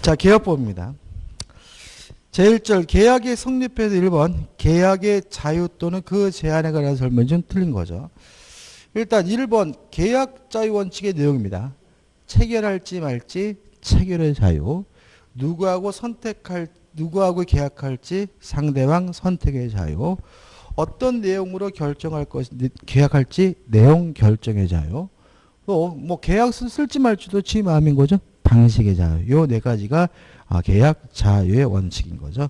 자, 계약법입니다. 제1절 계약이 성립해서 1번 계약의 자유 또는 그 제한에 관한 설명이 좀 틀린 거죠. 일단 1번 계약 자유 원칙의 내용입니다. 체결할지 말지 체결의 자유, 누구하고 계약할지 상대방 선택의 자유, 어떤 내용으로 결정할 계약할지 내용 결정의 자유, 또 뭐 계약서 쓸지 말지도 지 마음인 거죠. 방식의 자유. 요 네 가지가 계약 자유의 원칙인 거죠.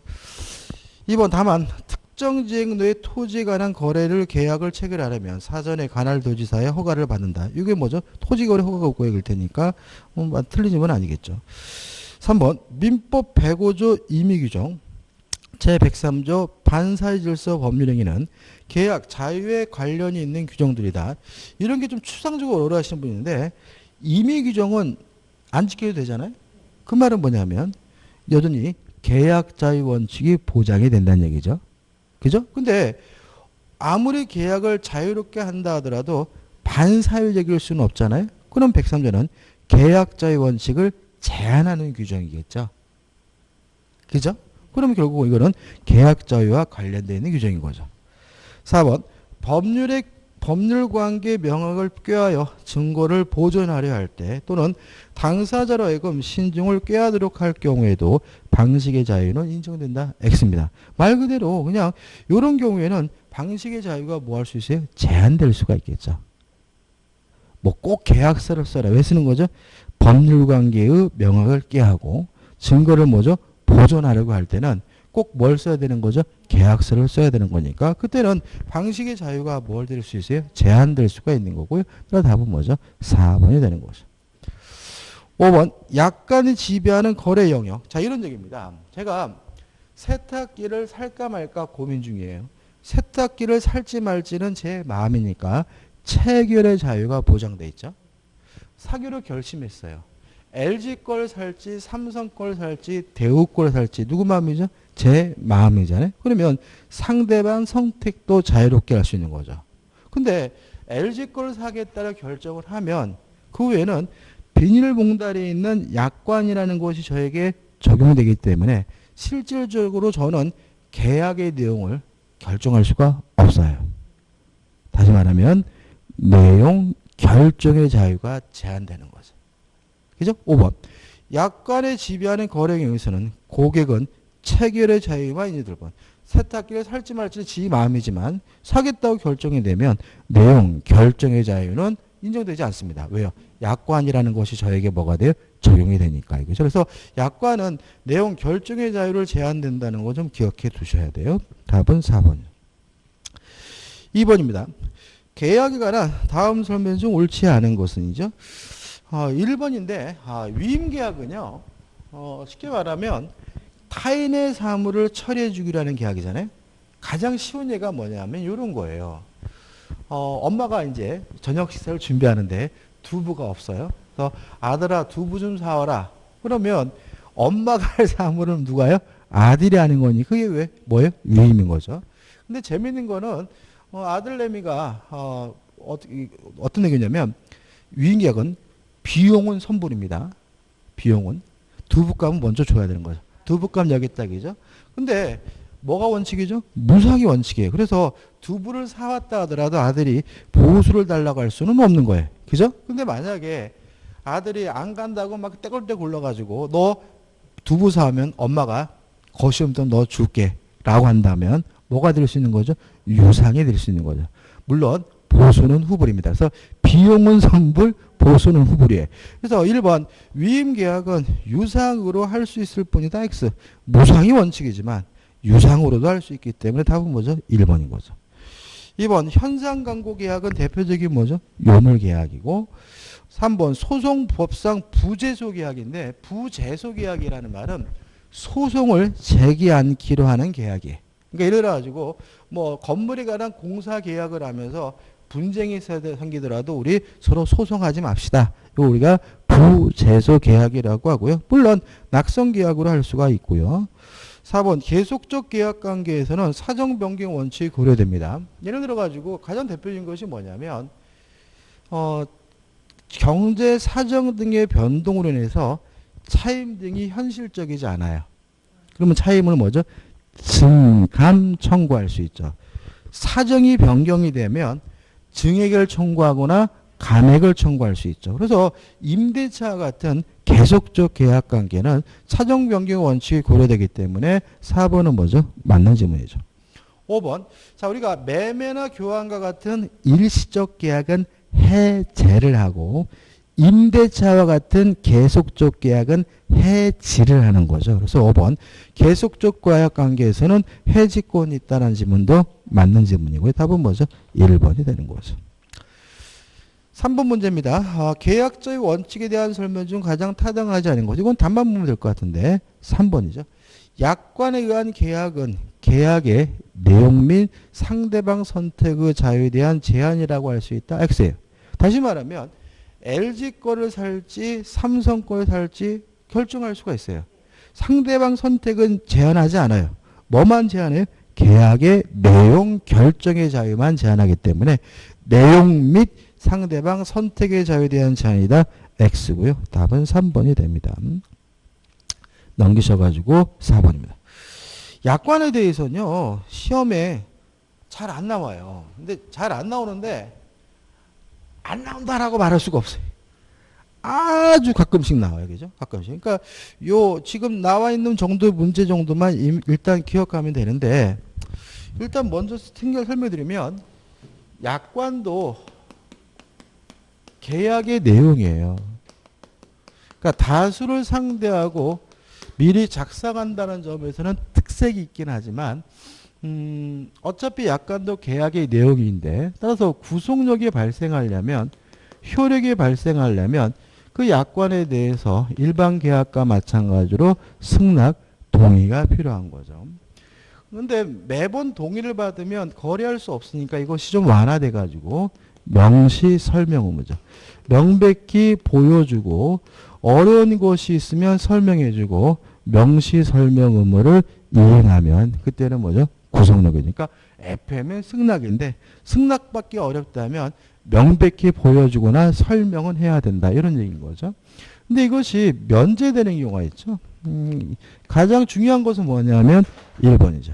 2번 다만 특정 지역로의 토지에 관한 거래를 계약을 체결하려면 사전에 관할 도지사의 허가를 받는다. 이게 뭐죠? 토지거래 허가가 없고 얘기일 테니까 틀린 건 아니겠죠. 3번 민법 105조 임의규정 제103조 반사회질서 법률행위는 계약 자유에 관련이 있는 규정들이다. 이런 게 좀 추상적으로 어려워하시는 분이 있는데 임의규정은 안 지켜도 되잖아요. 그 말은 뭐냐면 여전히 계약 자유 원칙이 보장이 된다는 얘기죠. 그죠? 근데 아무리 계약을 자유롭게 한다 하더라도 반사회적일 수는 없잖아요. 그럼 103조는 계약 자유 원칙을 제한하는 규정이겠죠. 그죠? 그럼 결국 이거는 계약 자유와 관련되어 있는 규정인 거죠. 4번 법률 관계 명확을 꾀하여 증거를 보존하려 할 때 또는 당사자로 하여금 신중을 꾀하도록 할 경우에도 방식의 자유는 인정된다. X입니다. 말 그대로 그냥 이런 경우에는 방식의 자유가 뭐 할 수 있어요? 제한될 수가 있겠죠. 뭐 꼭 계약서를 써라. 왜 쓰는 거죠? 법률 관계의 명확을 꾀하고 증거를 뭐죠? 보존하려고 할 때는 꼭 뭘 써야 되는 거죠? 계약서를 써야 되는 거니까 그때는 방식의 자유가 뭘 될 수 있어요? 제한될 수가 있는 거고요. 그래서 답은 뭐죠? 4번이 되는 거죠. 5번 약관이 지배하는 거래 영역. 자, 이런 얘기입니다. 제가 세탁기를 살까 말까 고민 중이에요. 세탁기를 살지 말지는 제 마음이니까 체결의 자유가 보장돼 있죠. 사기로 결심했어요. LG 걸 살지 삼성 걸 살지 대우 걸 살지 누구 마음이죠? 제 마음이잖아요. 그러면 상대방 선택도 자유롭게 할 수 있는 거죠. 근데 LG 걸 사겠다고 결정을 하면 그 외에는 비닐봉다리에 있는 약관이라는 것이 저에게 적용되기 때문에 실질적으로 저는 계약의 내용을 결정할 수가 없어요. 다시 말하면 내용 결정의 자유가 제한되는 거죠. 그죠? 5번. 약관에 지배하는 거래 경우에서는 고객은 체결의 자유만 있는 1번. 세탁기를 살지 말지 지 마음이지만 사겠다고 결정이 되면 내용 결정의 자유는 인정되지 않습니다. 왜요? 약관이라는 것이 저에게 뭐가 돼요? 적용이 되니까요. 그죠? 그래서 약관은 내용 결정의 자유를 제한된다는 거 좀 기억해 두셔야 돼요. 답은 4번. 2번입니다. 계약에 관한 다음 설명 중 옳지 않은 것은이죠. 1번인데 위임계약은요. 쉽게 말하면 타인의 사물을 처리해 주기로 하는 계약이잖아요. 가장 쉬운 예가 뭐냐면 이런 거예요. 엄마가 이제 저녁 식사를 준비하는데 두부가 없어요. 그래서 아들아 두부 좀 사와라. 그러면 엄마가 할 사물은 누가요? 아들이 하는 거니 그게 왜 뭐예요? 위임인 거죠. 근데 재밌는 거는 아들내미가 어떤 얘기냐면 위임계약은 비용은 선불입니다. 비용은 두부값은 먼저 줘야 되는 거죠. 두부값 여기 딱이죠. 근데 뭐가 원칙이죠? 무상이 원칙이에요. 그래서 두부를 사왔다 하더라도 아들이 보수를 달라고 할 수는 없는 거예요. 그죠? 근데 만약에 아들이 안 간다고 막 떼굴떼굴 굴러가지고 너 두부 사오면 엄마가 거시엄청 너 줄게 라고 한다면 뭐가 될 수 있는 거죠? 유상이 될 수 있는 거죠. 물론 보수는 후불입니다. 그래서 비용은 선불, 보수는 후불이에요. 그래서 1번 위임계약은 유상으로 할 수 있을 뿐이다. X. 무상이 원칙이지만 유상으로도 할 수 있기 때문에 답은 뭐죠? 1번인 거죠. 2번 현상광고계약은 대표적인 뭐죠? 요물계약이고 3번 소송법상 부제소계약인데 부제소계약이라는 말은 소송을 제기 않기로 하는 계약이에요. 그러니까 예를 들어가지고 뭐 건물에 관한 공사 계약을 하면서 분쟁이 생기더라도 우리 서로 소송하지 맙시다. 이거 우리가 부제소 계약이라고 하고요. 물론 낙성 계약으로 할 수가 있고요. 4번 계속적 계약 관계에서는 사정 변경 원칙이 고려됩니다. 예를 들어 가지고 가장 대표적인 것이 뭐냐면 경제 사정 등의 변동으로 인해서 차임 등이 현실적이지 않아요. 그러면 차임을 뭐죠? 증감 청구할 수 있죠. 사정이 변경이 되면 증액을 청구하거나 감액을 청구할 수 있죠. 그래서 임대차와 같은 계속적 계약 관계는 사정 변경 원칙이 고려되기 때문에 4번은 뭐죠? 맞는 질문이죠. 5번. 자, 우리가 매매나 교환과 같은 일시적 계약은 해제를 하고 임대차와 같은 계속적 계약은 해지를 하는 거죠. 그래서 5번. 계속적 계약 관계에서는 해지권이 있다는 질문도 맞는 질문이고요. 답은 뭐죠? 1번이 되는 거죠. 3번 문제입니다. 계약자의 원칙에 대한 설명 중 가장 타당하지 않은 것. 이건 답만 보면 될 것 같은데 3번이죠. 약관에 의한 계약은 계약의 내용 및 상대방 선택의 자유에 대한 제한이라고 할 수 있다. X예요. 다시 말하면 LG 거를 살지 삼성 거를 살지 결정할 수가 있어요. 상대방 선택은 제한하지 않아요. 뭐만 제한해요? 계약의 내용 결정의 자유만 제한하기 때문에 내용 및 상대방 선택의 자유에 대한 제한이다. X고요. 답은 3번이 됩니다. 넘기셔가지고 4번입니다. 약관에 대해서는요. 시험에 잘 안 나와요. 근데 잘 안 나오는데 안 나온다라고 말할 수가 없어요. 아주 가끔씩 나와요. 그죠? 가끔씩. 그러니까 요 지금 나와 있는 정도의 문제 정도만 일단 기억하면 되는데 일단 먼저 설명드리면 약관도 계약의 내용이에요. 그러니까 다수를 상대하고 미리 작성한다는 점에서는 특색이 있긴 하지만 어차피 약관도 계약의 내용인데 따라서 구속력이 발생하려면 효력이 발생하려면 그 약관에 대해서 일반 계약과 마찬가지로 승낙 동의가 필요한 거죠. 그런데 매번 동의를 받으면 거래할 수 없으니까 이것이 좀 완화돼 가지고 명시 설명 의무죠. 명백히 보여주고 어려운 것이 있으면 설명해주고 명시 설명 의무를 이행하면 그때는 뭐죠? 구속력이니까 FM은 승낙인데 승낙받기 어렵다면 명백히 보여주거나 설명은 해야 된다. 이런 얘기인 거죠. 근데 이것이 면제되는 경우가 있죠. 가장 중요한 것은 뭐냐면 1번이죠.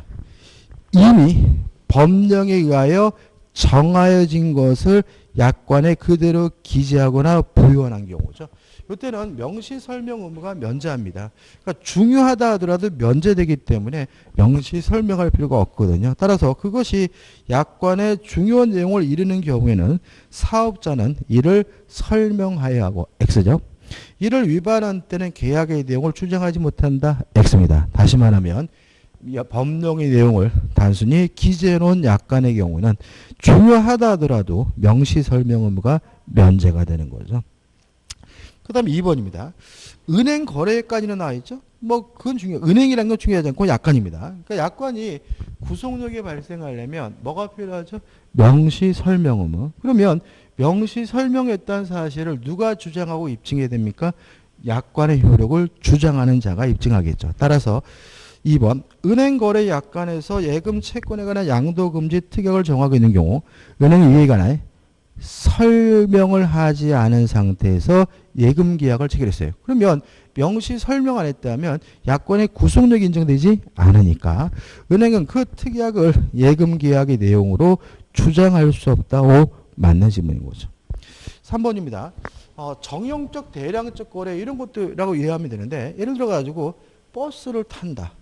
이미 법령에 의하여 정하여진 것을 약관에 그대로 기재하거나 부여한 경우죠. 이때는 명시 설명 의무가 면제합니다. 그러니까 중요하다 하더라도 면제되기 때문에 명시 설명할 필요가 없거든요. 따라서 그것이 약관의 중요한 내용을 이루는 경우에는 사업자는 이를 설명하여야 하고 X죠. 이를 위반한 때는 계약의 내용을 주장하지 못한다. X입니다. 다시 말하면 법령의 내용을 단순히 기재해 놓은 약관의 경우는 중요하다 하더라도 명시 설명 의무가 면제가 되는 거죠. 그 다음 2번입니다. 은행 거래까지는 나와 있죠? 뭐, 그건 은행이라는 건 중요하지 않고 약관입니다. 그러니까 약관이 구속력이 발생하려면 뭐가 필요하죠? 명시 설명 의무. 그러면 명시 설명했다는 사실을 누가 주장하고 입증해야 됩니까? 약관의 효력을 주장하는 자가 입증하겠죠. 따라서 2번 은행 거래 약관에서 예금 채권에 관한 양도 금지 특약을 정하고 있는 경우 은행이 이에 관해 설명을 하지 않은 상태에서 예금 계약을 체결했어요. 그러면 명시 설명 안 했다면 약관의 구속력이 인정되지 않으니까 은행은 그 특약을 예금 계약의 내용으로 주장할 수 없다고 맞는 질문인 거죠. 3번입니다. 정형적 대량적 거래 이런 것들라고 이해하면 되는데 예를 들어 가지고 버스를 탄다.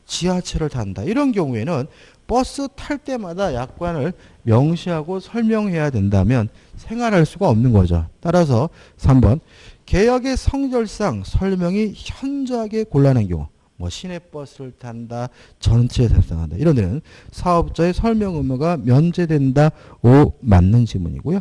지하철을 탄다. 이런 경우에는 버스 탈 때마다 약관을 명시하고 설명해야 된다면 생활할 수가 없는 거죠. 따라서 3번 계약의 성질상 설명이 현저하게 곤란한 경우 뭐 시내버스를 탄다. 전체 탑승한다. 이런 데는 사업자의 설명 의무가 면제된다. 오 맞는 지문이고요.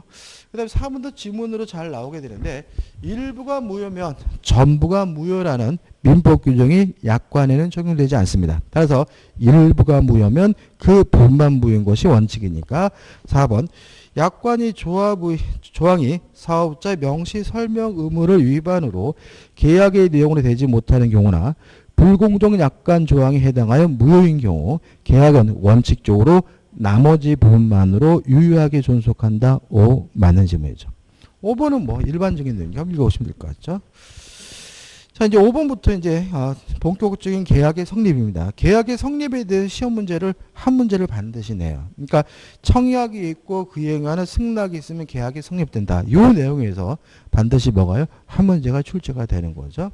그 다음에 4번도 지문으로 잘 나오게 되는데 일부가 무효면 전부가 무효라는 민법 규정이 약관에는 적용되지 않습니다. 따라서 일부가 무효면 그 부분만 무효인 것이 원칙이니까 4번 약관이 조항이 사업자 명시 설명 의무를 위반으로 계약의 내용으로 되지 못하는 경우나 불공정 약관 조항에 해당하여 무효인 경우 계약은 원칙적으로 나머지 부분만으로 유효하게 존속한다. 오 맞는 질문이죠. 5번은 뭐 일반적인 내용 한번 읽어보시면 될 것 같죠. 자, 이제 5번부터 이제 본격적인 계약의 성립입니다. 계약의 성립에 대한 시험 문제를 한 문제를 반드시 내요. 그러니까 청약이 있고 그에 의한 승낙이 있으면 계약이 성립된다. 이 내용에서 반드시 뭐가요? 한 문제가 출제가 되는 거죠.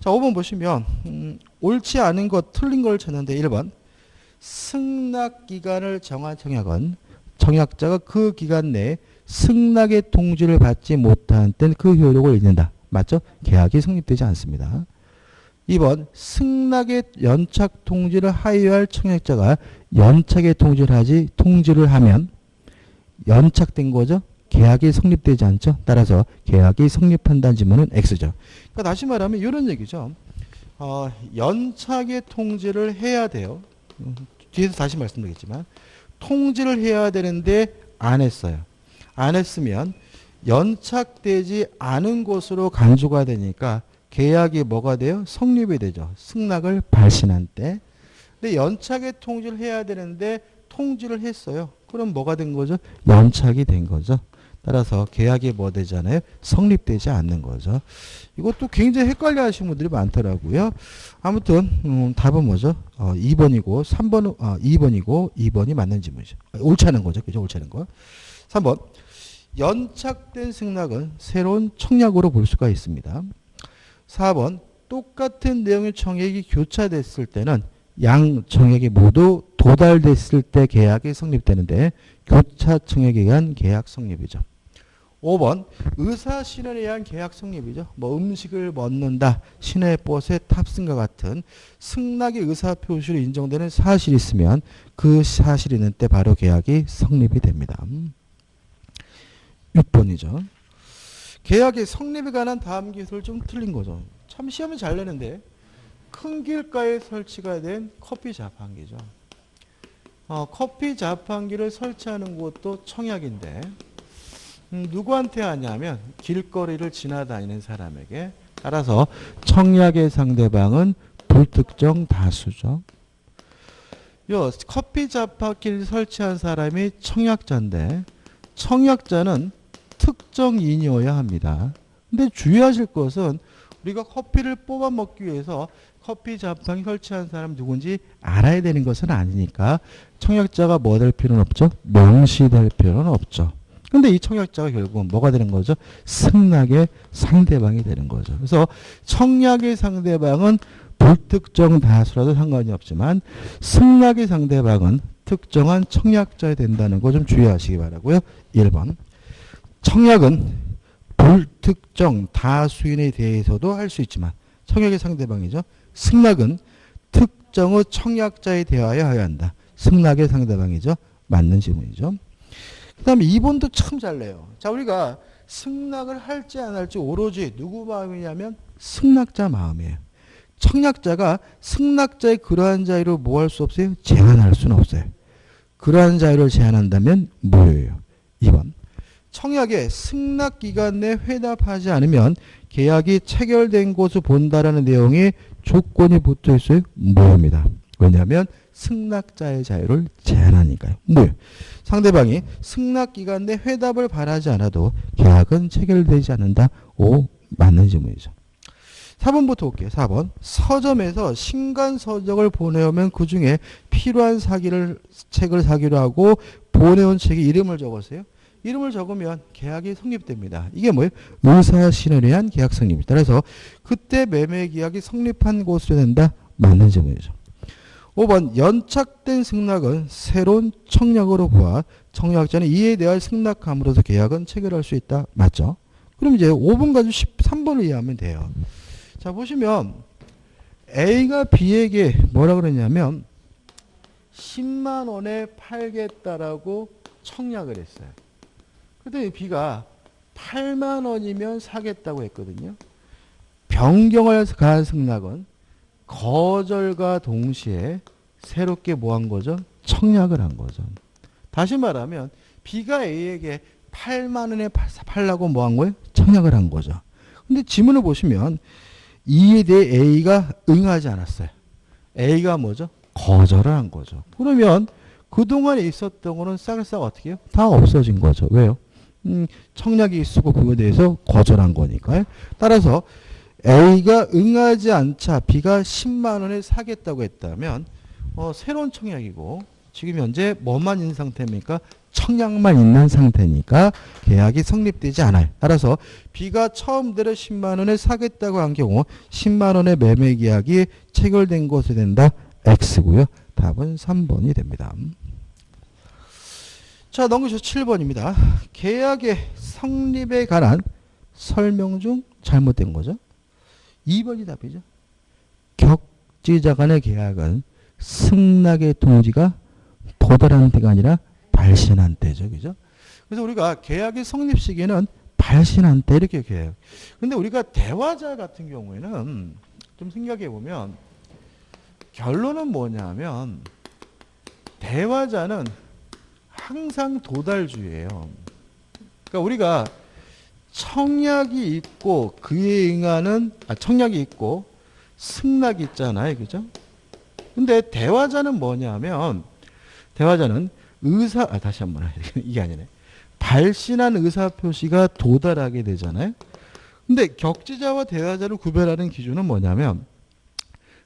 자, 5번 보시면 옳지 않은 것, 틀린 걸 찾는데 1번 승낙 기간을 정한 청약은 청약자가 그 기간 내에 승낙의 통지를 받지 못한 때는 그 효력을 잃는다. 맞죠? 계약이 성립되지 않습니다. 2번 승낙의 연착 통지를 하여할 청약자가 연착의 통지를 하면 연착된 거죠. 계약이 성립되지 않죠. 따라서 계약이 성립한다는 지문은 X죠. 그러니까 다시 말하면 이런 얘기죠. 연착의 통지를 해야 돼요. 뒤에서 다시 말씀드리겠지만 통지를 해야 되는데 안 했어요. 안 했으면 연착되지 않은 것으로 간주가 되니까 계약이 뭐가 돼요? 성립이 되죠. 승낙을 발신한 때. 근데 연착의 통지를 해야 되는데 통지를 했어요. 그럼 뭐가 된 거죠? 연착이 된 거죠. 따라서 계약이 뭐 되잖아요? 성립되지 않는 거죠. 이것도 굉장히 헷갈려 하시는 분들이 많더라고요. 아무튼 답은 뭐죠? 2번이고 3번 2번이고 2번이 맞는 지문이죠. 옳지 않은 거죠. 그죠? 옳지 않은 거. 3번 연착된 승낙은 새로운 청약으로 볼 수가 있습니다. 4번 똑같은 내용의 청약이 교차됐을 때는 양 청약이 모두 도달됐을 때 계약이 성립되는데 교차 청약에 의한 계약 성립이죠. 5번 의사 신원에 의한 계약 성립이죠. 뭐 음식을 먹는다, 시내 버스에 탑승과 같은 승낙의 의사 표시로 인정되는 사실이 있으면 그 사실이 있는 때 바로 계약이 성립이 됩니다. 6번이죠. 계약의 성립에 관한 다음 기술을 좀 틀린 거죠. 참 시험이 잘 내는데 큰 길가에 설치가 된 커피 자판기죠. 커피 자판기를 설치하는 것도 청약인데 누구한테 하냐면 길거리를 지나다니는 사람에게. 따라서 청약의 상대방은 불특정 다수죠. 요 커피 자판기를 설치한 사람이 청약자인데 청약자는 특정인이어야 합니다. 근데 주의하실 것은 우리가 커피를 뽑아 먹기 위해서 커피 자판기 설치한 사람 누군지 알아야 되는 것은 아니니까 청약자가 뭐 될 필요는 없죠? 명시될 필요는 없죠. 근데 이 청약자가 결국은 뭐가 되는 거죠? 승낙의 상대방이 되는 거죠. 그래서 청약의 상대방은 불특정 다수라도 상관이 없지만 승낙의 상대방은 특정한 청약자가 된다는 거 좀 주의하시기 바라고요. 1번 청약은 불특정 다수인에 대해서도 할 수 있지만 청약의 상대방이죠. 승낙은 특정의 청약자에 대하여 해야 한다. 승낙의 상대방이죠. 맞는 질문이죠. 그 다음에 2번도 참 잘 내요. 자, 우리가 승낙을 할지 안 할지 오로지 누구 마음이냐면 승낙자 마음이에요. 청약자가 승낙자의 그러한 자유를 뭐 할 수 없어요? 제한할 수는 없어요. 그러한 자유를 제한한다면 무효예요. 2번 청약에 승낙 기간 내 회답하지 않으면 계약이 체결된 것을 본다라는 내용의 조건이 붙어 있어요. 무효입니다. 왜냐하면 승낙자의 자유를 제한하니까요. 무효. 상대방이 승낙 기간 내 회답을 바라지 않아도 계약은 체결되지 않는다. 5. 맞는 질문이죠. 4번부터 볼게요. 4번 서점에서 신간서적을 보내오면 그 중에 필요한 책을 사기로 하고 보내온 책에 이름을 적었어요. 이름을 적으면 계약이 성립됩니다. 이게 뭐예요? 의사신원에 의한 계약 성립입니다. 그래서 그때 매매 계약이 성립한 것으로 된다. 맞는 질문이죠. 5번 연착된 승낙은 새로운 청약으로 보아 청약자는 이에 대하여 승낙함으로써 계약은 체결할 수 있다. 맞죠? 그럼 이제 5번 가지고 13번을 이해하면 돼요. 자, 보시면 A가 B에게 뭐라 그러냐면 10만 원에 팔겠다라고 청약을 했어요. 그때 B가 8만 원이면 사겠다고 했거든요. 변경을 가한 승낙은 거절과 동시에 새롭게 뭐 한 거죠? 청약을 한 거죠. 다시 말하면 B가 A에게 8만 원에 팔라고 뭐 한 거예요? 청약을 한 거죠. 근데 지문을 보시면 이에 대해 A가 응하지 않았어요. A가 뭐죠? 거절을 한 거죠. 그러면 그동안에 있었던 거는 싹싹 어떻게 해요? 다 없어진 거죠. 왜요? 청약이 있었고 그거에 대해서 거절한 거니까요. 따라서 A가 응하지 않자 B가 10만 원에 사겠다고 했다면 새로운 청약이고 지금 현재 뭐만 있는 상태입니까? 청약만 있는 상태니까 계약이 성립되지 않아요. 따라서 B가 처음대로 10만 원에 사겠다고 한 경우 10만 원의 매매 계약이 체결된 것이 된다. X고요. 답은 3번이 됩니다. 자, 넘겨서 7번입니다. 계약의 성립에 관한 설명 중 잘못된 거죠. 2번이 답이죠. 격지자 간의 계약은 승낙의 통지가 도달한 때가 아니라 발신한 때죠. 그죠? 그래서 우리가 계약의 성립 시기는 발신한 때 이렇게 계약. 근데 우리가 대화자 같은 경우에는 좀 생각해 보면 결론은 뭐냐면 대화자는 항상 도달주의예요. 그러니까 우리가 청약이 있고 그에 응하는 청약이 있고 승낙이 있잖아요. 그죠? 근데 대화자는 뭐냐면 대화자는 다시 한번 이게 아니네. 발신한 의사 표시가 도달하게 되잖아요. 근데 격지자와 대화자를 구별하는 기준은 뭐냐면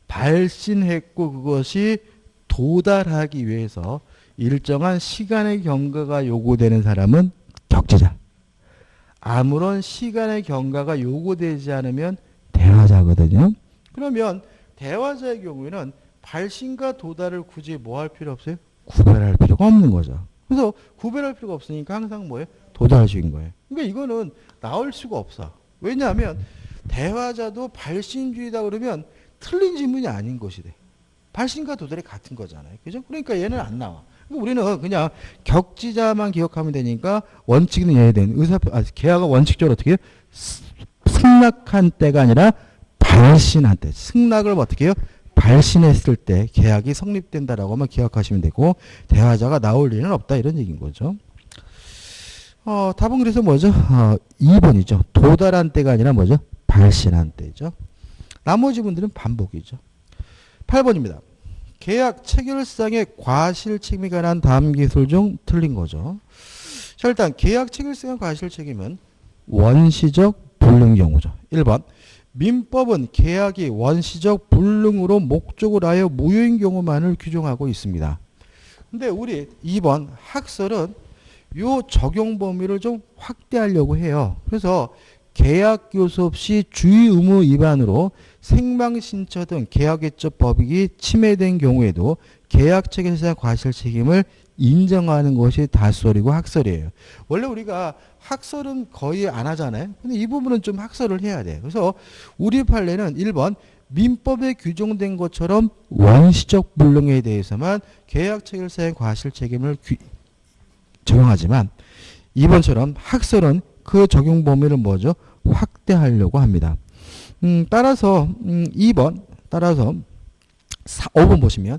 발신했고 그것이 도달하기 위해서 일정한 시간의 경과가 요구되는 사람은 격지자. 아무런 시간의 경과가 요구되지 않으면 대화자거든요. 그러면 대화자의 경우에는 발신과 도달을 굳이 뭐 할 필요 없어요? 구별할 필요가 없는 거죠. 그래서 구별할 필요가 없으니까 항상 뭐예요? 도달주의인 거예요. 그러니까 이거는 나올 수가 없어. 왜냐하면 대화자도 발신주의다 그러면 틀린 질문이 아닌 것이 돼. 발신과 도달이 같은 거잖아요. 그죠? 그러니까 얘는 안 나와. 우리는 그냥 격지자만 기억하면 되니까 원칙은 이해해야 되는 계약은 원칙적으로 어떻게 해요? 승낙한 때가 아니라 발신한 때. 승낙을 어떻게 해요? 발신했을 때 계약이 성립된다라고만 기억하시면 되고 대화자가 나올 일은 없다 이런 얘기인 거죠. 답은 그래서 뭐죠? 2번이죠. 도달한 때가 아니라 뭐죠? 발신한 때죠. 나머지 분들은 반복이죠. 8번입니다. 계약 체결상의 과실 책임에 관한 다음 기술 중 틀린 거죠. 자, 일단 계약 체결상의 과실 책임은 원시적 불능 경우죠. 1번. 민법은 계약이 원시적 불능으로 목적을 하여 무효인 경우만을 규정하고 있습니다. 근데 우리 2번 학설은 요 적용 범위를 좀 확대하려고 해요. 그래서 계약 교섭 시 주의 의무 위반으로 생명신청 등 계약개적 법익이 침해된 경우에도 계약 체결상 과실 책임을 인정하는 것이 다수설이고 학설이에요. 원래 우리가 학설은 거의 안 하잖아요. 근데 이 부분은 좀 학설을 해야 돼요. 그래서 우리 판례는 1번 민법에 규정된 것처럼 원시적 불능에 대해서만 계약 체결상 과실 책임을 적용하지만 2번처럼 학설은 그 적용 범위를 뭐죠? 확대하려고 합니다. 따라서 2번 따라서 5번 보시면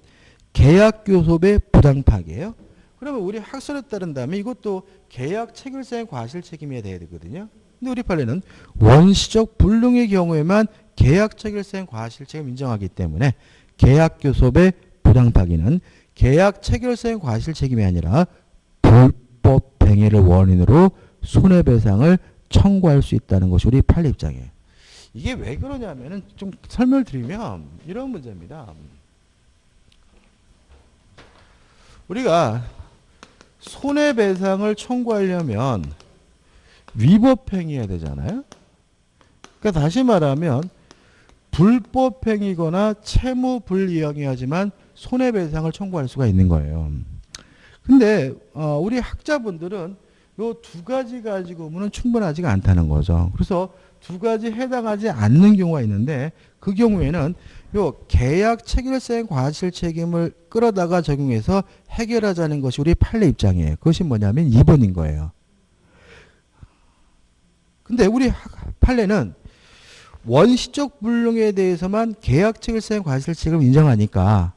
계약 교섭의 부당 파기예요. 그러면 우리 학설에 따른다면 이것도 계약 체결상의 과실 책임이어야 되거든요. 근데 우리 판례는 원시적 불능의 경우에만 계약 체결상의 과실 책임 인정하기 때문에 계약 교섭의 부당 파기는 계약 체결상의 과실 책임이 아니라 불법 행위를 원인으로 손해배상을 청구할 수 있다는 것이 우리 판례 입장이에요. 이게 왜 그러냐면은 좀 설명을 드리면 이런 문제입니다. 우리가 손해배상을 청구하려면 위법행위해야 되잖아요. 그러니까 다시 말하면 불법행위거나 채무불이행위하지만 손해배상을 청구할 수가 있는 거예요. 근데 우리 학자분들은 요 두 가지 가지고는 충분하지가 않다는 거죠. 그래서 두 가지 해당하지 않는 경우가 있는데 그 경우에는 요 계약 체결상 과실 책임을 끌어다가 적용해서 해결하자는 것이 우리 판례 입장이에요. 그것이 뭐냐면 2번인 거예요. 근데 우리 판례는 원시적 불능에 대해서만 계약 체결상 과실 책임을 인정하니까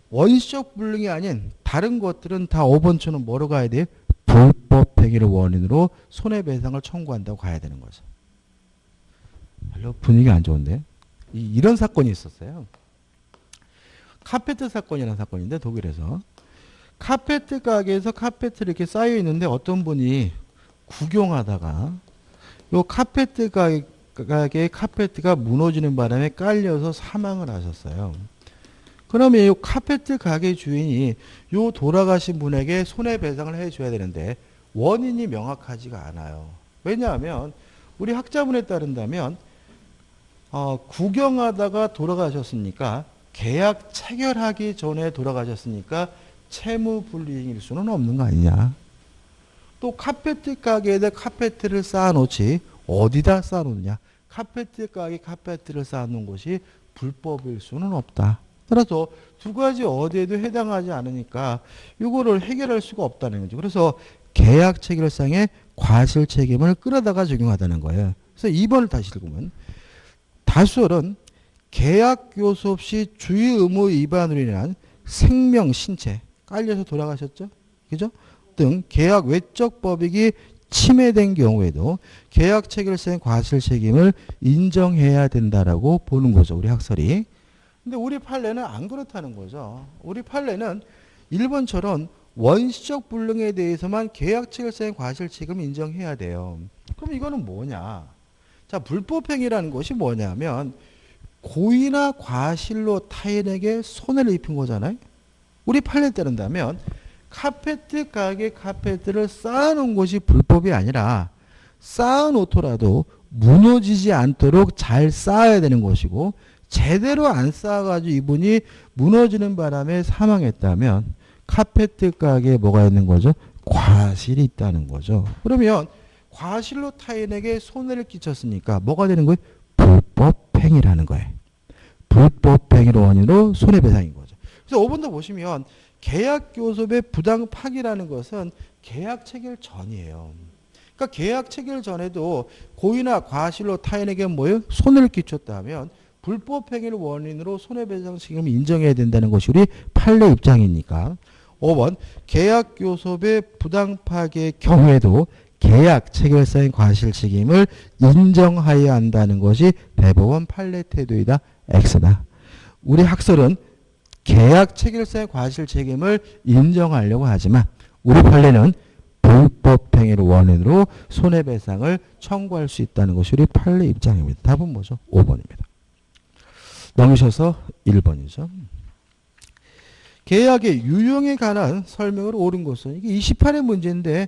원시적 불능이 아닌 다른 것들은 다 5번처럼 뭐로 가야 돼요? 불법 행위를 원인으로 손해배상을 청구한다고 가야 되는 거죠. 별로 분위기 안 좋은데? 이런 사건이 있었어요. 카페트 사건이라는 사건인데 독일에서 카페트 가게에서 카페트를 이렇게 쌓여 있는데 어떤 분이 구경하다가 요 카페트 가게 가게의 카페트가 무너지는 바람에 깔려서 사망을 하셨어요. 그러면 이 카페트 가게 주인이 요 돌아가신 분에게 손해배상을 해줘야 되는데 원인이 명확하지가 않아요. 왜냐하면 우리 학자문에 따른다면 구경하다가 돌아가셨으니까 계약 체결하기 전에 돌아가셨으니까 채무불이행일 수는 없는 거 아니냐. 또 카페트 가게에다 카페트를 쌓아놓지 어디다 쌓아놓느냐. 카페트 가게 카페트를 쌓아놓은 것이 불법일 수는 없다. 따라서 두 가지 어디에도 해당하지 않으니까 이거를 해결할 수가 없다는 거죠. 그래서 계약 체결상의 과실 책임을 끌어다가 적용하다는 거예요. 그래서 2번을 다시 읽으면 다수설은 계약 교섭 없이 주의 의무 위반으로 인한 생명, 신체, 깔려서 돌아가셨죠? 그죠? 등 계약 외적 법익이 침해된 경우에도 계약 체결상의 과실 책임을 인정해야 된다라고 보는 거죠. 우리 학설이. 근데 우리 판례는 안 그렇다는 거죠. 우리 판례는 1번처럼 원시적 불능에 대해서만 계약 체결상의 과실 책임을 인정해야 돼요. 그럼 이거는 뭐냐? 자, 불법행위라는 것이 뭐냐면 고의나 과실로 타인에게 손해를 입힌 거잖아요. 우리 판례에 따른다면 카페트 가게 카페트를 쌓아놓은 것이 불법이 아니라 쌓아놓더라도 무너지지 않도록 잘 쌓아야 되는 것이고 제대로 안 쌓아가지고 이분이 무너지는 바람에 사망했다면 카페트 가게에 뭐가 있는 거죠? 과실이 있다는 거죠. 그러면 과실로 타인에게 손해를 끼쳤으니까 뭐가 되는 거예요? 불법행위라는 거예요. 불법행위로 원인으로 손해배상인 거죠. 그래서 5번도 보시면 계약 교섭의 부당 파기라는 것은 계약 체결 전이에요. 그러니까 계약 체결 전에도 고의나 과실로 타인에게 뭐예요? 손해를 끼쳤다면 불법행위를 원인으로 손해배상 책임을 인정해야 된다는 것이 우리 판례 입장이니까 5번 계약 교섭의 부당 파기의 경우에도 계약 체결상의 과실 책임을 인정하여야 한다는 것이 대법원 판례 태도이다. X다. 우리 학설은 계약 체결상의 과실 책임을 인정하려고 하지만 우리 판례는 불법행위를 원인으로 손해배상을 청구할 수 있다는 것이 우리 판례 입장입니다. 답은 뭐죠? 5번입니다. 넘기셔서 1번이죠. 계약의 유형에 관한 설명을 옳은 것은 이게 28의 문제인데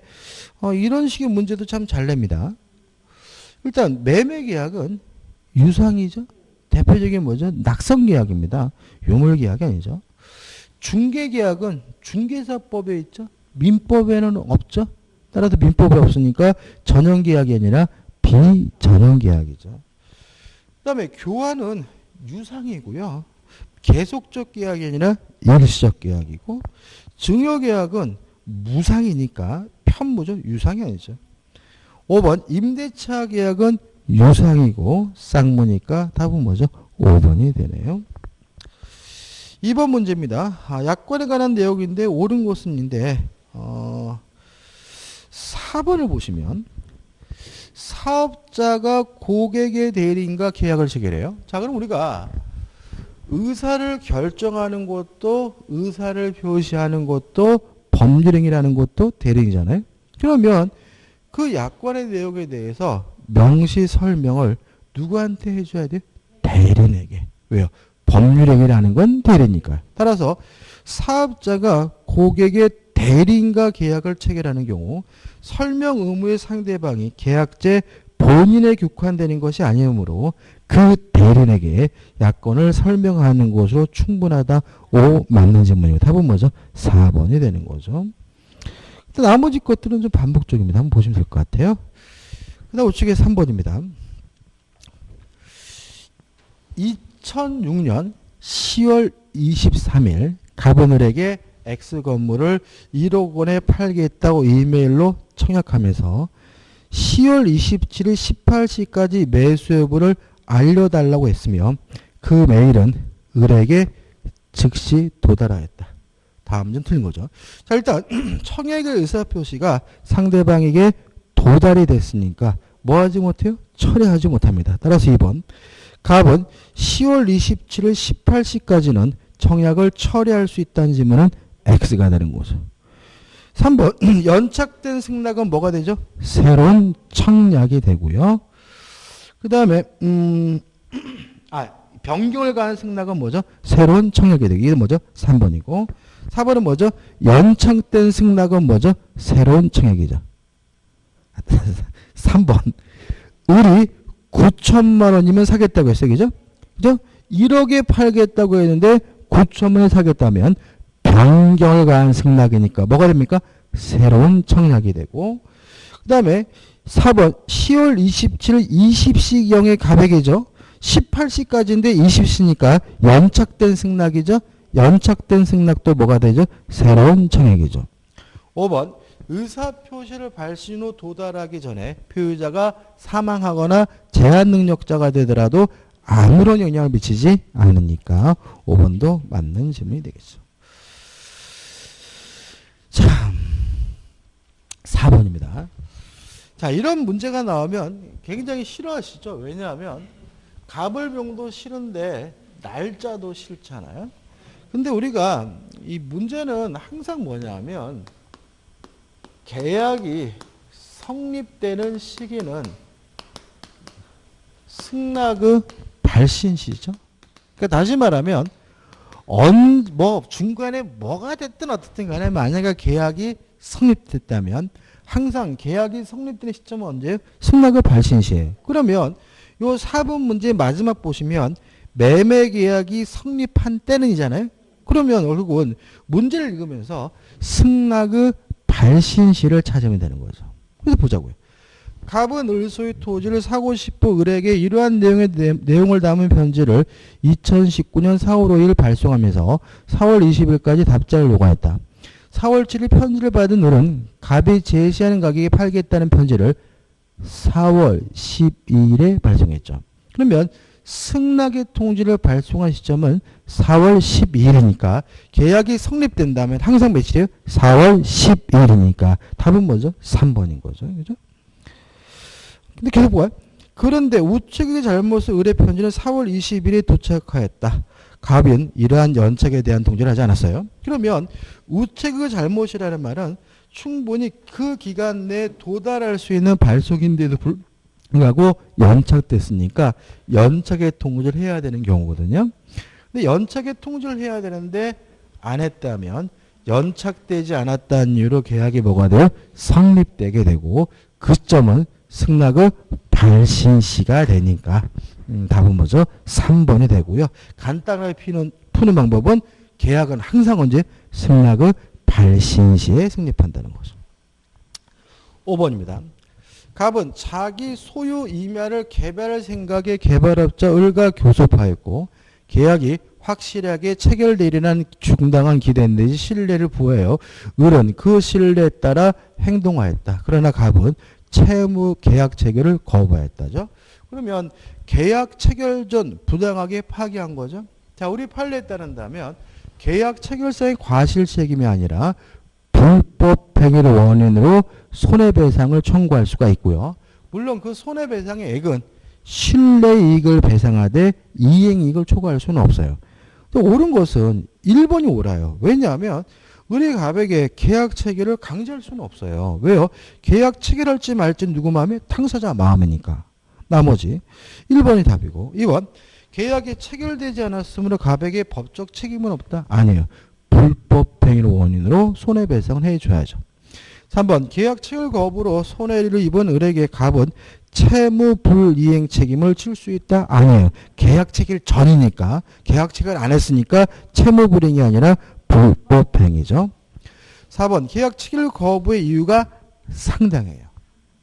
이런 식의 문제도 참 잘 냅니다. 일단 매매계약은 유상이죠. 대표적인 뭐죠? 낙선계약입니다. 유물계약이 아니죠. 중개계약은 중개사법에 있죠. 민법에는 없죠. 따라서 민법에 없으니까 전형계약이 아니라 비전형계약이죠. 그 다음에 교환은 유상이고요. 계속적 계약이 아니라 일시적 계약이고 증여계약은 무상이니까 편무죠. 유상이 아니죠. 5번 임대차 계약은 유상이고 쌍무니까 답은 뭐죠? 5번이 되네요. 2번 문제입니다. 약관에 관한 내용인데 옳은 것은인데 4번을 보시면 사업자가 고객의 대리인과 계약을 체결해요. 자, 그럼 우리가 의사를 결정하는 것도 의사를 표시하는 것도 법률행위라는 것도 대리인이잖아요. 그러면 그 약관의 내용에 대해서 명시 설명을 누구한테 해줘야 돼요? 대리인에게. 왜요? 법률행위라는 건 대리니까요. 따라서 사업자가 고객의 대리인과 계약을 체결하는 경우 설명 의무의 상대방이 계약제 본인에 국한되는 것이 아니므로 그 대리인에게 약관을 설명하는 것으로 충분하다. 5 맞는 질문이고 답은 뭐죠? 4번이 되는 거죠. 나머지 것들은 좀 반복적입니다. 한번 보시면 될 것 같아요. 그 다음 우측에 3번입니다. 2006년 10월 23일 가버늘에게 X 건물을 1억 원에 팔겠다고 이메일로 청약하면서 10월 27일 18시까지 매수 여부를 알려달라고 했으며 그 메일은 을에게 즉시 도달하였다. 다음 좀 틀린 거죠. 자, 일단 청약의 의사표시가 상대방에게 도달이 됐으니까 뭐 하지 못해요? 처리하지 못합니다. 따라서 2번 갑은 10월 27일 18시까지는 청약을 처리할 수 있다는 질문은 X가 되는 거죠. 3번 연착된 승낙은 뭐가 되죠? 새로운 청약이 되고요. 그 다음에 변경을 가한 승낙은 뭐죠? 새로운 청약이 되기. 이게 뭐죠? 3번이고 4번은 뭐죠? 연착된 승낙은 뭐죠? 새로운 청약이죠. 3번. 을이 9천만 원이면 사겠다고 했어요. 그죠? 그죠? 1억에 팔겠다고 했는데 9천만 원에 사겠다면 변경을 가한 승낙이니까 뭐가 됩니까? 새로운 청약이 되고 그 다음에 4번 10월 27일 20시경의 가백이죠. 18시까지인데 20시니까 연착된 승낙이죠. 연착된 승낙도 뭐가 되죠? 새로운 청약이죠. 5번 의사표시를 발신 후 도달하기 전에 표의자가 사망하거나 제한 능력자가 되더라도 아무런 영향을 미치지 않으니까 5번도 맞는 질문이 되겠죠. 자, 4번입니다. 자, 이런 문제가 나오면 굉장히 싫어하시죠. 왜냐하면 갑을병도 싫은데 날짜도 싫잖아요. 근데 우리가 이 문제는 항상 뭐냐면 계약이 성립되는 시기는 승낙의 발신시죠. 그러니까 다시 말하면 중간에 뭐가 됐든 어떻든 간에 만약에 계약이 성립됐다면 항상 계약이 성립되는 시점은 언제예요? 승낙의 발신시예요. 그러면 요 4번 문제 마지막 보시면 매매 계약이 성립한 때는이잖아요. 그러면 결국은 문제를 읽으면서 승낙의 발신시를 찾으면 되는 거죠. 그래서 보자고요. 갑은 을소의 토지를 사고 싶어 을에게 이러한 내용을 담은 편지를 2019년 4월 5일 발송하면서 4월 20일까지 답장을 요구했다. 4월 7일 편지를 받은 을은 갑이 제시하는 가격에 팔겠다는 편지를 4월 12일에 발송했죠. 그러면 승낙의 통지를 발송한 시점은 4월 12일이니까 계약이 성립된다면 항상 며칠이에요? 4월 12일이니까 답은 뭐죠? 3번인 거죠. 그죠? 근데 계속 뭐야? 그런데 우측의 잘못을 을의 편지는 4월 20일에 도착하였다. 갑은 이러한 연착에 대한 통지를 하지 않았어요. 그러면 우측의 잘못이라는 말은 충분히 그 기간 내에 도달할 수 있는 발송인데도 불구하고 연착됐으니까 연착의 통지를 해야 되는 경우거든요. 근데 연착의 통지를 해야 되는데 안 했다면 연착되지 않았다는 이유로 계약이 뭐가 돼요? 성립되게 되고 그 점은 승낙의 발신시가 되니까 답은 뭐죠? 3번이 되고요. 간단하게 푸는 방법은 계약은 항상 언제? 승낙의 발신시에 성립한다는 거죠. 5번입니다. 갑은 자기 소유 임야를 개발할 생각에 개발업자 을과 교섭하였고 계약이 확실하게 체결되리라는 중당한 기대 내지 신뢰를 부여하여 을은 그 신뢰에 따라 행동하였다. 그러나 갑은 채무 계약 체결을 거부하였다죠. 그러면 계약 체결 전 부당하게 파기한 거죠. 자, 우리 판례에 따른다면 계약 체결사의 과실 책임이 아니라 불법 행위를 원인으로 손해배상을 청구할 수가 있고요. 물론 그 손해배상의 액은 신뢰이익을 배상하되 이행이익을 초과할 수는 없어요. 옳은 것은 1번이 옳아요. 왜냐하면 을이 갑에게 계약 체결을 강제할 수는 없어요. 왜요? 계약 체결할지 말지 누구 마음에? 당사자 마음이니까. 나머지 1번이 답이고 2번 계약이 체결되지 않았으므로 갑에게 법적 책임은 없다. 아니에요. 불법 행위를 원인으로 손해배상을 해줘야죠. 3번 계약 체결 거부로 손해를 입은 을에게 갑은 채무 불이행 책임을 질 수 있다. 아니에요. 계약 체결 전이니까 계약 체결 안 했으니까 채무 불이행이 아니라 불법 행위죠. 4번 계약 체결 거부의 이유가 상당해요.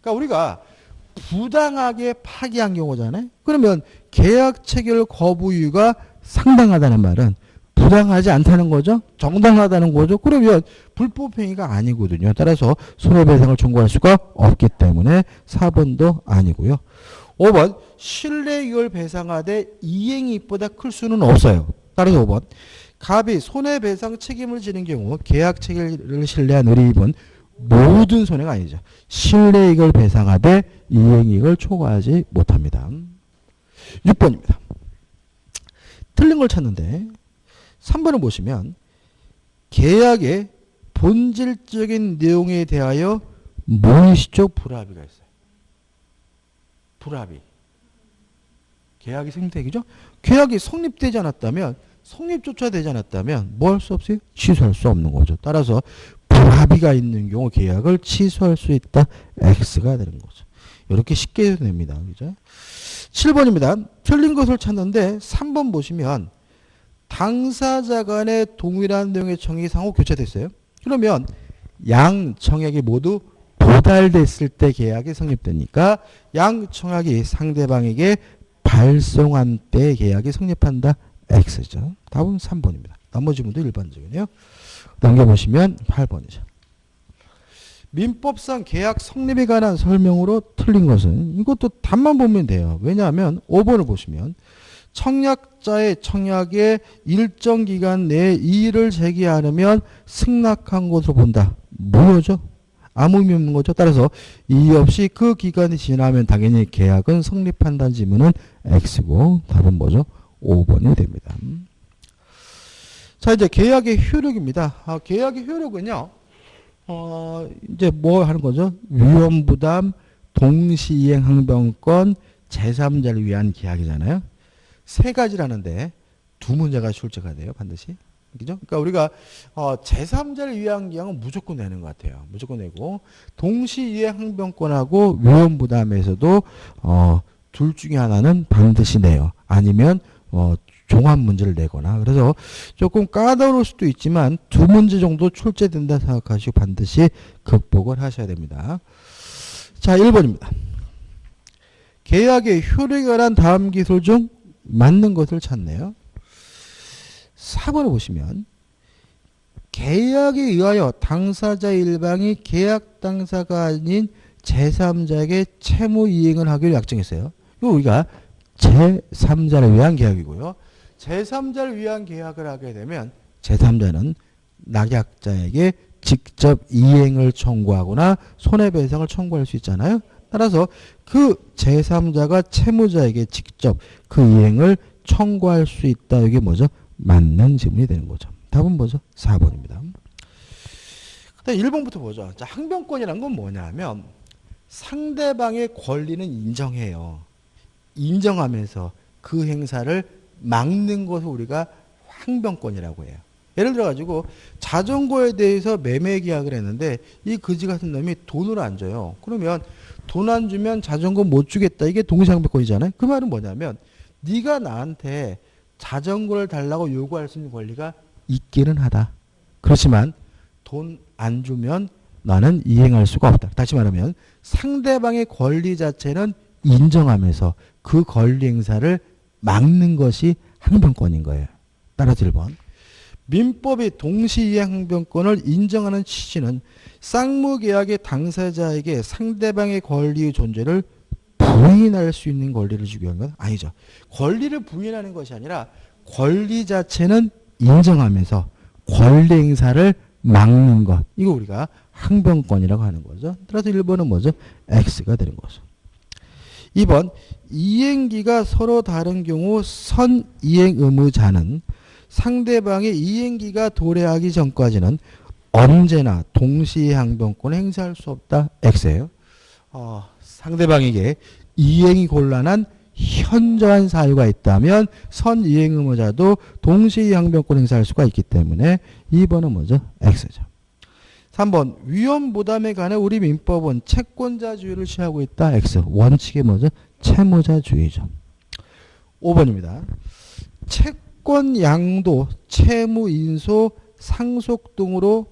그러니까 우리가 부당하게 파기한 경우잖아요. 그러면 계약 체결 거부 이유가 상당하다는 말은 부당하지 않다는 거죠. 정당하다는 거죠. 그러면 불법 행위가 아니거든요. 따라서 손해배상을 청구할 수가 없기 때문에 4번도 아니고요. 5번 신뢰이익을 배상하되 이행이익보다 클 수는 없어요. 따라서 5번 갑이 손해배상 책임을 지는 경우 계약 체결을 신뢰한 을이 입은 모든 손해가 아니죠. 신뢰이익을 배상하되 이행이익을 초과하지 못합니다. 6번입니다. 틀린 걸 찾는데 3번을 보시면 계약의 본질적인 내용에 대하여 무의식적 불합의가 있어요. 불합의. 계약이 성립되기죠. 계약이 성립되지 않았다면 성립조차 되지 않았다면 뭐 할 수 없어요? 취소할 수 없는 거죠. 따라서 불합의가 있는 경우 계약을 취소할 수 있다. X가 되는 거죠. 이렇게 쉽게 해도 됩니다. 그죠? 7번입니다. 틀린 것을 찾는데 3번 보시면 당사자 간의 동일한 내용의 청약이 상호 교체됐어요. 그러면 양 청약이 모두 도달됐을 때 계약이 성립되니까 양 청약이 상대방에게 발송한 때 계약이 성립한다. X죠. 답은 3번입니다. 나머지 분도 일반적이네요. 넘겨보시면 8번이죠. 민법상 계약 성립에 관한 설명으로 틀린 것은 이것도 답만 보면 돼요. 왜냐하면 5번을 보시면 청약자의 청약에 일정 기간 내에 이의를 제기 않으면 승낙한 것으로 본다. 무효죠. 아무 의미 없는 거죠. 따라서 이의 없이 그 기간이 지나면 당연히 계약은 성립한다는 지문은 X고 답은 뭐죠? 5번이 됩니다. 자, 이제 계약의 효력입니다. 계약의 효력은요. 이제 뭐 하는 거죠? 위험부담, 동시이행 항변권, 제3자를 위한 계약이잖아요. 세 가지라는데 두 문제가 출제가 돼요. 반드시. 그죠? 그러니까 우리가 제3자를 위한 계약은 무조건 내는 것 같아요. 무조건 내고 동시이행 항변권하고 위험부담에서도 둘 중에 하나는 반드시 내요. 아니면 종합 문제를 내거나. 그래서 조금 까다로울 수도 있지만 두 문제 정도 출제된다 생각하시고 반드시 극복을 하셔야 됩니다. 자, 1번입니다. 계약의 효력에 관한 다음 기술 중 맞는 것을 찾네요. 4번을 보시면 계약에 의하여 당사자 일방이 계약 당사가 아닌 제3자에게 채무 이행을 하기로 약정했어요. 이거 우리가 제3자를 위한 계약이고요. 제3자를 위한 계약을 하게 되면 제3자는 낙약자에게 직접 이행을 청구하거나 손해배상을 청구할 수 있잖아요. 따라서 그 제3자가 채무자에게 직접 그 이행을 청구할 수 있다. 이게 뭐죠? 맞는 지문이 되는 거죠. 답은 뭐죠? 4번입니다. 그다음 1번부터 보죠. 자, 항변권이란 건 뭐냐면 상대방의 권리는 인정해요. 인정하면서 그 행사를 막는 것을 우리가 항변권이라고 해요. 예를 들어가지고 자전거에 대해서 매매 계약을 했는데 이 거지 같은 놈이 돈을 안 줘요. 그러면 돈 안 주면 자전거 못 주겠다. 이게 동시항변권이잖아요. 그 말은 뭐냐면 네가 나한테 자전거를 달라고 요구할 수 있는 권리가 있기는 하다. 그렇지만 돈 안 주면 나는 이행할 수가 없다. 다시 말하면 상대방의 권리 자체는 인정하면서 그 권리 행사를 막는 것이 항변권인 거예요. 따라서 1번. 민법이 동시이행 항변권을 인정하는 취지는 쌍무계약의 당사자에게 상대방의 권리의 존재를 부인할 수 있는 권리를 주기 위한 건 아니죠. 권리를 부인하는 것이 아니라 권리 자체는 인정하면서 권리 행사를 막는 것. 이거 우리가 항변권이라고 하는 거죠. 따라서 1번은 뭐죠? X가 되는 거죠. 2번. 이행기가 서로 다른 경우 선이행 의무자는 상대방의 이행기가 도래하기 전까지는 언제나 동시에 항변권을 행사할 수 없다. X예요. 상대방에게 이행이 곤란한 현저한 사유가 있다면 선이행 의무자도 동시에 항변권 행사할 수가 있기 때문에 2번은 뭐죠? X죠. 3번. 위험부담에 관해 우리 민법은 채권자주의를 취하고 있다. X. 원칙이 뭐죠? 채무자주의죠. 5번입니다. 채권 양도, 채무 인소, 상속 등으로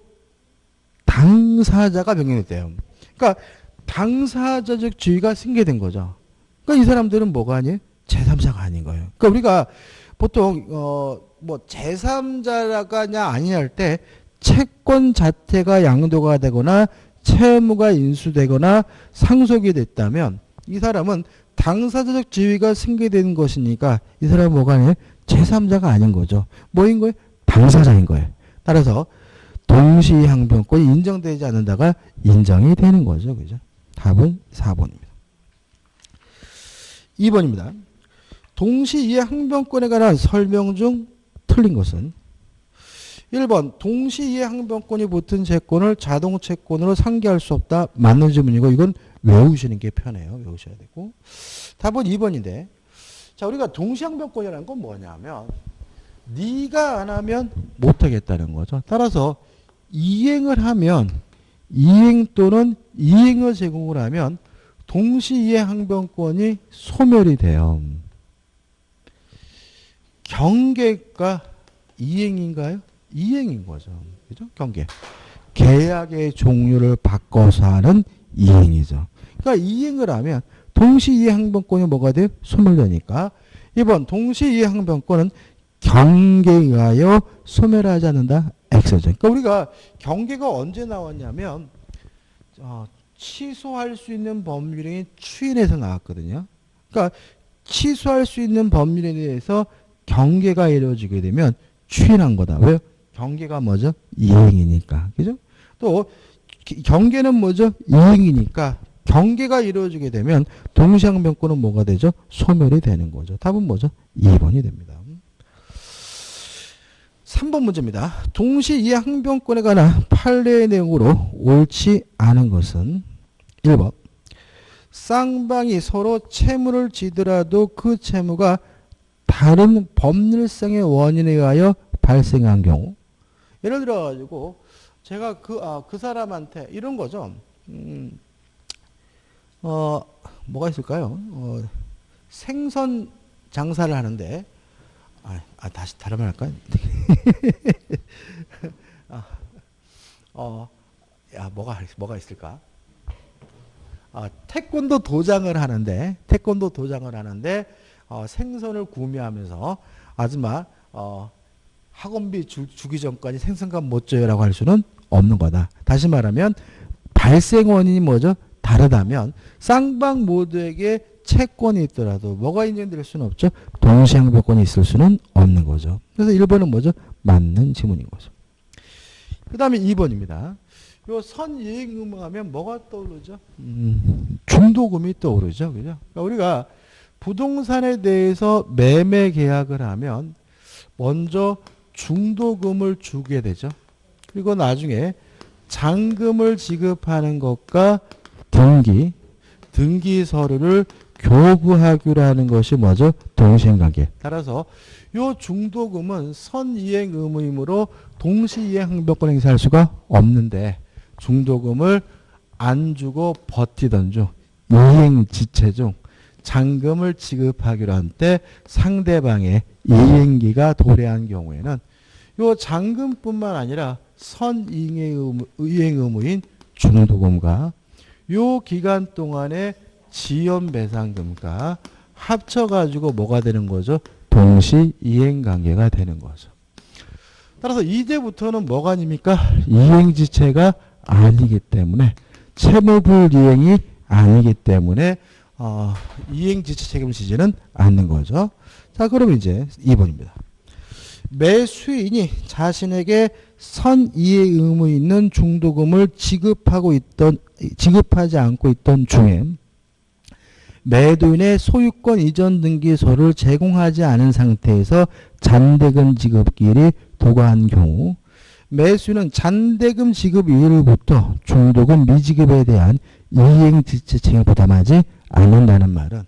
당사자가 변경됐대요. 그러니까 당사자적 주의가 승계된 거죠. 그러니까 이 사람들은 뭐가 아니에요? 제3자가 아닌 거예요. 그러니까 우리가 보통 뭐 제3자가 아니냐 할 때 채권 자체가 양도가 되거나 채무가 인수되거나 상속이 됐다면 이 사람은 당사자적 지위가 승계되는 것이니까 이 사람은 뭐가 아니에요? 제3자가 아닌 거죠. 뭐인 거예요? 당사자인 거예요. 따라서 동시항변권이 인정되지 않는다가 인정이 되는 거죠. 그죠? 답은 4번입니다. 2번입니다. 동시이해항변권에 관한 설명 중 틀린 것은 1번 동시이해항변권이 붙은 채권을 자동채권으로 상기할 수 없다. 맞는 질문이고 이건 외우시는 게 편해요. 외우셔야 되고 답은 2번인데 자, 우리가 동시항변권이라는 건 뭐냐면 네가 안 하면 못하겠다는 거죠. 따라서 이행을 하면 이행 또는 이행을 제공을 하면 동시이행 항변권이 소멸이 돼요. 경계가 이행인가요? 이행인 거죠. 그죠? 경계. 계약의 종류를 바꿔서 하는 이행이죠. 그러니까 이행을 하면 동시이행 항변권이 뭐가 돼요? 소멸되니까. 이번 동시이행 항변권은 경계에 의하여 소멸하지 않는다. X죠. 그러니까 우리가 경계가 언제 나왔냐면 취소할 수 있는 법률이 추인에서 나왔거든요. 그러니까 취소할 수 있는 법률에 대해서 경계가 이루어지게 되면 추인한 거다. 왜요? 경계가 뭐죠? 이행이니까. 그죠? 또 경계는 뭐죠? 이행이니까 경계가 이루어지게 되면 동시항변권은 뭐가 되죠? 소멸이 되는 거죠. 답은 뭐죠? 2번이 됩니다. 3번 문제입니다. 동시이행항변권에 관한 판례의 내용으로 옳지 않은 것은 1번. 쌍방이 서로 채무를 지더라도 그 채무가 다른 법률상의 원인에 의하여 발생한 경우. 예를 들어가지고 제가 그 사람한테 이런 거죠. 뭐가 있을까요? 생선 장사를 하는데 다시 다른 말 할까요? 뭐가 있을까? 태권도 도장을 하는데 생선을 구매하면서 아줌마 학원비 주기 전까지 생선값 못 줘요라고 할 수는 없는 거다. 다시 말하면 발생 원인이 뭐죠? 다르다면 쌍방 모두에게 채권이 있더라도 뭐가 인정될 수는 없죠? 동시항변권이 있을 수는 없는 거죠. 그래서 1번은 뭐죠? 맞는 지문인 거죠. 그 다음에 2번입니다. 요 선이행 의무하면 뭐가 떠오르죠? 중도금이 떠오르죠. 그죠? 그러니까 우리가 부동산에 대해서 매매 계약을 하면 먼저 중도금을 주게 되죠. 그리고 나중에 잔금을 지급하는 것과 등기 서류를 교부하기로 하는 것이 뭐죠? 동시행관계. 따라서 요 중도금은 선이행 의무이므로 동시이행 항변권 행사할 수가 없는데 중도금을 안 주고 버티던 중 이행 지체 중 잔금을 지급하기로 한 때 상대방의 이행기가 도래한 경우에는 요 잔금뿐만 아니라 선이행 의무인 중도금과 요 기간 동안의 지연배상금과 합쳐가지고 뭐가 되는 거죠? 동시이행관계가 되는 거죠. 따라서 이제부터는 뭐가 아닙니까? 이행지체가 아니기 때문에 채무불이행이 아니기 때문에 이행지체 책임을 지지는 않는 거죠. 자, 그럼 이제 2번입니다. 매수인이 자신에게 선이행 의무 있는 중도금을 지급하지 않고 있던 중에 매도인의 소유권 이전 등기소를 제공하지 않은 상태에서 잔대금 지급기일이 도과한 경우 매수인은 잔대금 지급 이후로부터 중도금 미지급에 대한 이행지체 책임을 부담하지 않는다는 말은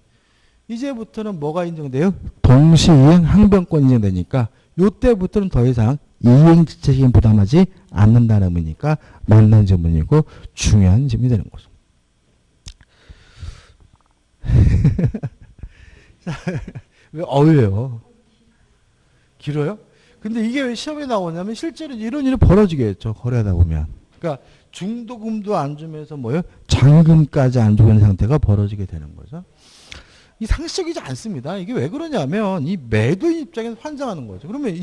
이제부터는 뭐가 인정돼요? 동시이행 항변권이 인정되니까 이때부터는 더 이상 이행지체 책임 부담하지 않는다는 의미니까 맞는 질문이고 중요한 질문이 되는 거죠. 왜 어려요? 길어요? 근데 이게 왜 시험에 나오냐면 실제로 이런 일이 벌어지겠죠. 거래하다 보면. 그러니까 중도금도 안 주면서 뭐예요? 잔금까지 안 주는 상태가 벌어지게 되는 거죠. 이 상식적이지 않습니다. 이게 왜 그러냐면 이 매도인 입장에서 환장하는 거죠. 그러면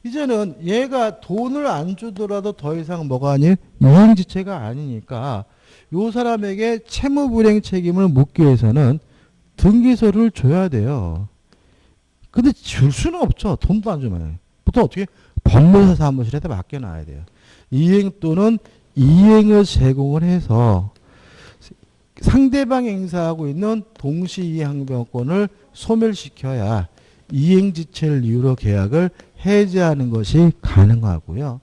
이제는 얘가 돈을 안 주더라도 더 이상 뭐가 아니에요? 이행지체가 아니니까 요 사람에게 채무불이행 책임을 묻기 위해서는 등기서류를 줘야 돼요. 근데 줄 수는 없죠. 돈도 안 주면. 보통 어떻게? 법무사 사무실에다 맡겨놔야 돼요. 이행 또는 이행을 제공을 해서 상대방이 행사하고 있는 동시이행항변권을 소멸시켜야 이행지체를 이유로 계약을 해지하는 것이 가능하고요.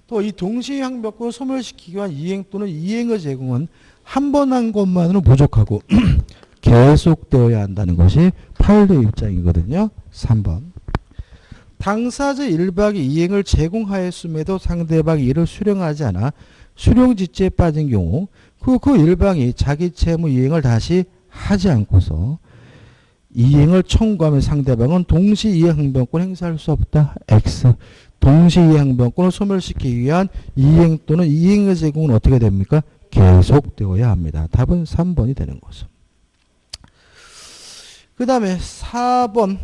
또 이 동시이행항변권을 소멸시키기 위한 이행 또는 이행을 제공은 한 번 한 것만으로 부족하고 계속되어야 한다는 것이 판례 입장이거든요. 3번. 당사자 1박이 이행을 제공하였음에도 상대방이 이를 수령하지 않아 수령지죄에 빠진 경우 그 1방이 자기 채무 이행을 다시 하지 않고서 이행을 청구하면 상대방은 동시 이행 항변권 행사할 수 없다. X. 동시 이행 항변권을 소멸시키기 위한 이행 또는 이행의 제공은 어떻게 됩니까? 계속되어야 합니다. 답은 3번이 되는 거죠. 그 다음에 4번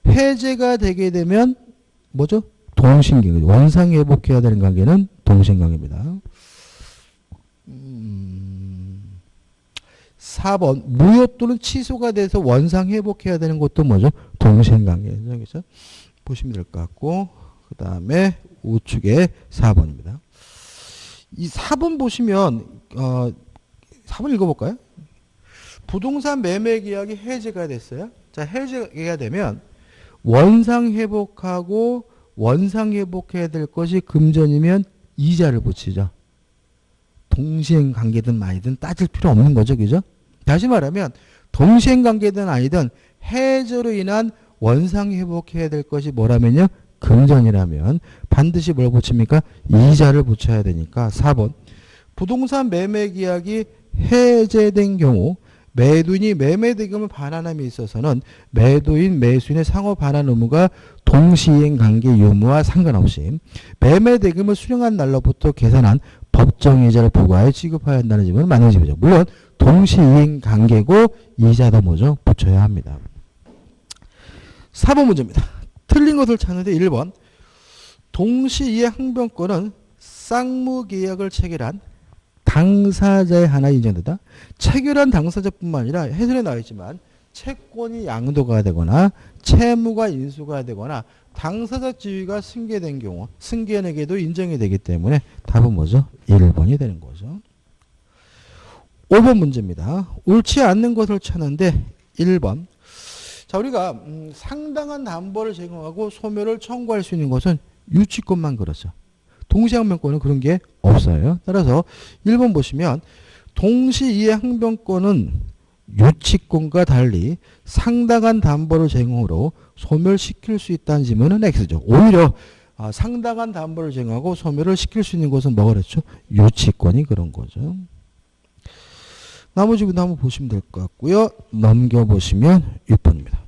해제가 되게 되면 뭐죠? 동신관계. 원상회복해야 되는 관계는 동신관계입니다. 4번 무효 또는 취소가 돼서 원상회복해야 되는 것도 뭐죠? 동신관계. 그래서 보시면 될 것 같고 그 다음에 우측에 4번입니다. 이 4번 보시면 4번 읽어볼까요? 부동산 매매 계약이 해제가 됐어요. 자, 해제가 되면 원상회복하고 원상회복해야 될 것이 금전이면 이자를 붙이죠. 동시행관계든 아니든 따질 필요 없는 거죠. 그죠? 다시 말하면 동시행관계든 아니든 해제로 인한 원상회복해야 될 것이 뭐라면요? 금전이라면 반드시 뭘 붙입니까? 이자를 붙여야 되니까 4번 부동산 매매 계약이 해제된 경우 매도인이 매매 대금을 반환함에 있어서는 매도인 매수인의 상호 반환 의무가 동시행 관계 유무와 상관없이 매매 대금을 수령한 날로부터 계산한 법정 이자를 부과해 지급해야 한다는 점을 맞는 점이죠. 물론 동시행 관계고 이자도 뭐죠? 붙여야 합니다. 4번 문제입니다. 틀린 것을 찾는데 1번 동시이행 항변권은 쌍무계약을 체결한 당사자의 하나 인정된다. 체결한 당사자뿐만 아니라 해설에 나와 있지만 채권이 양도가 되거나 채무가 인수가 되거나 당사자 지위가 승계된 경우 승계인에게도 인정이 되기 때문에 답은 뭐죠? 1번이 되는 거죠. 5번 문제입니다. 옳지 않는 것을 찾는데 1번 자 우리가 상당한 담보를 제공하고 소멸을 청구할 수 있는 것은 유치권만 그렇죠. 동시항변권은 그런 게 없어요. 따라서 1번 보시면 동시이행항변권은 유치권과 달리 상당한 담보를 제공으로 소멸시킬 수 있다는 지문은 X죠. 오히려 상당한 담보를 제공하고 소멸을 시킬 수 있는 것은 뭐가 그랬죠? 유치권이 그런 거죠. 나머지 한번 보시면 될 것 같고요. 넘겨보시면 6번입니다.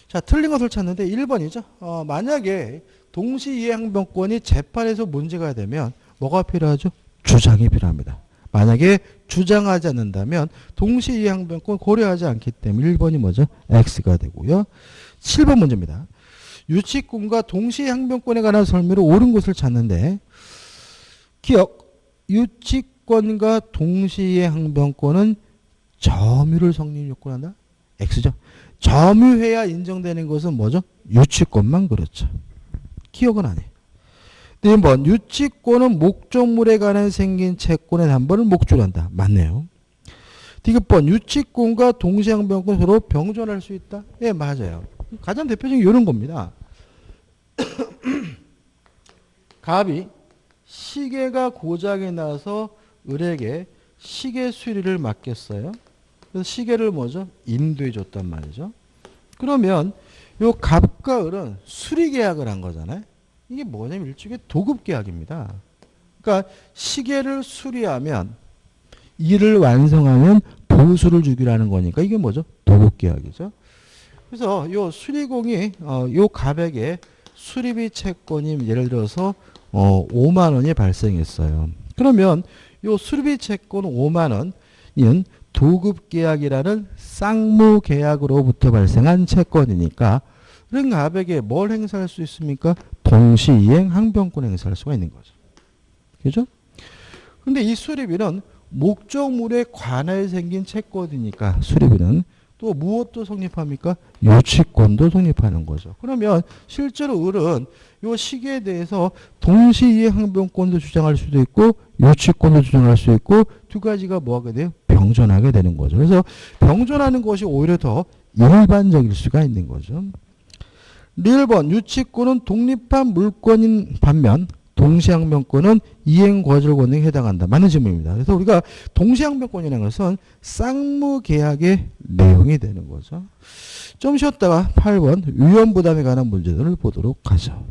자, 틀린 것을 찾는데 1번이죠. 만약에 동시이행항변권이 재판에서 문제가 되면 뭐가 필요하죠? 주장이 필요합니다. 만약에 주장하지 않는다면 동시이행항변권 고려하지 않기 때문에 1번이 뭐죠? X가 되고요. 7번 문제입니다. 유치권과 동시이행항변권에 관한 설명으로 옳은 것을 찾는데 기억, 유치권과 동시이행항변권은 점유를 성립 요건한다? X죠. 점유해야 인정되는 것은 뭐죠? 유치권만 그렇죠. 기억은 안 해. 1번 유치권은 목적물에 관한 생긴 채권의 담보를 목적으로 한다. 맞네요. 디귿번 유치권과 동시항변권 서로 병존할 수 있다. 예, 맞아요. 가장 대표적인 이런 겁니다. 갑이 시계가 고장이 나서 을에게 시계 수리를 맡겼어요. 그래서 시계를 뭐죠? 인도해 줬단 말이죠. 그러면 요 갑과 을은 수리 계약을 한 거잖아요. 이게 뭐냐면 일종의 도급 계약입니다. 그러니까 시계를 수리하면 일을 완성하면 보수를 주기라는 거니까 이게 뭐죠? 도급 계약이죠. 그래서 요 수리공이 요 갑에게 수리비 채권이 예를 들어서 5만 원이 발생했어요. 그러면 요 수리비 채권 5만 원은 도급 계약이라는 쌍무 계약으로부터 발생한 채권이니까 그런 갑에게 뭘 행사할 수 있습니까? 동시이행 항변권 행사할 수가 있는 거죠. 그죠? 근데 이 수리비는 목적물에 관하여 생긴 채권이니까 수리비는 또 무엇도 성립합니까? 유치권도 성립하는 거죠. 그러면 실제로 을은 이 시기에 대해서 동시이행 항변권도 주장할 수도 있고 유치권도 주장할 수 있고 두 가지가 뭐하게 돼요? 병존하게 되는 거죠. 그래서 병존하는 것이 오히려 더 일반적일 수가 있는 거죠. 1번 유치권은 독립한 물권인 반면 동시항변권은 이행거절 권능에 해당한다. 맞는 질문입니다. 그래서 우리가 동시항변권이라는 것은 쌍무계약의 내용이 되는 거죠. 좀 쉬었다가 8번 위험부담에 관한 문제들을 보도록 하죠.